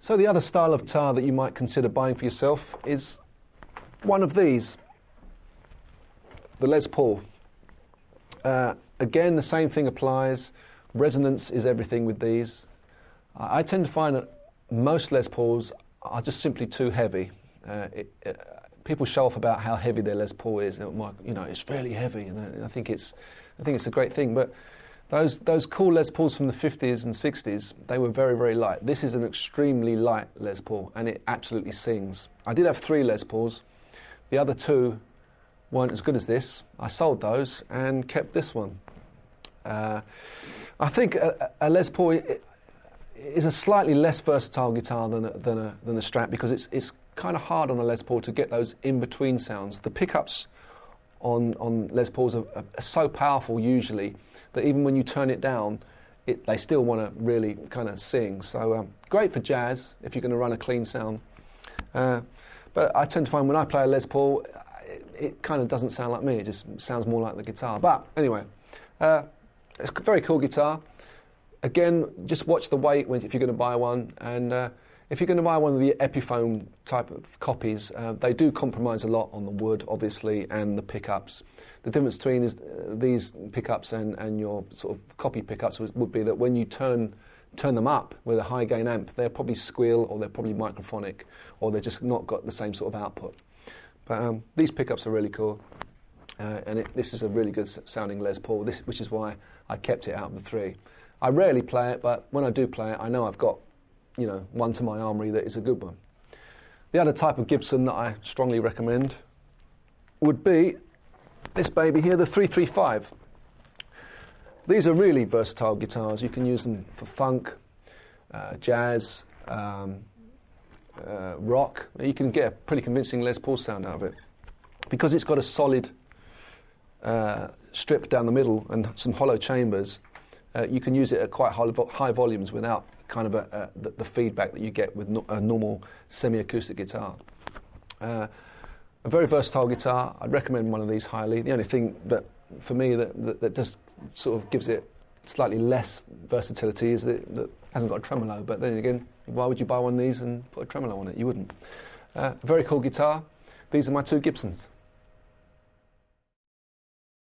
So the other style of guitar that you might consider buying for yourself is one of these, the Les Paul. Again, the same thing applies. Resonance is everything with these. I tend to find that most Les Pauls are just simply too heavy. People show off about how heavy their Les Paul is. You know, it's really heavy, and I think it's a great thing. But those cool Les Pauls from the 50s and 60s, they were very, very light. This is an extremely light Les Paul, and it absolutely sings. I did have 3 Les Pauls. The other 2 weren't as good as this. I sold those and kept this one. I think a Les Paul is a slightly less versatile guitar than a Strat, because it's kind of hard on a Les Paul to get those in-between sounds. The pickups on Les Pauls are so powerful usually that even when you turn it down, they still want to really kind of sing. So great for jazz if you're going to run a clean sound. But I tend to find when I play a Les Paul, it kind of doesn't sound like me. It just sounds more like the guitar. But anyway, it's a very cool guitar. Again, just watch the weight if you're going to buy one, and if you're going to buy one of the Epiphone type of copies, they do compromise a lot on the wood, obviously, and the pickups. The difference between these pickups and your sort of copy pickups would be that when you turn them up with a high gain amp, they're probably squeal, or they're probably microphonic, or they're just not got the same sort of output. But these pickups are really cool, and this is a really good sounding Les Paul, which is why I kept it out of the 3. I rarely play it, but when I do play it, I know I've got, one to my armoury that is a good one. The other type of Gibson that I strongly recommend would be this baby here, the 335. These are really versatile guitars. You can use them for funk, jazz, rock. You can get a pretty convincing Les Paul sound out of it. Because it's got a solid strip down the middle and some hollow chambers, you can use it at quite high volumes without kind of the feedback that you get with a normal semi-acoustic guitar. A very versatile guitar. I'd recommend one of these highly. The only thing that, for me, that just sort of gives it slightly less versatility is that it hasn't got a tremolo. But then again, why would you buy one of these and put a tremolo on it? You wouldn't. Very cool guitar. These are my 2 Gibsons.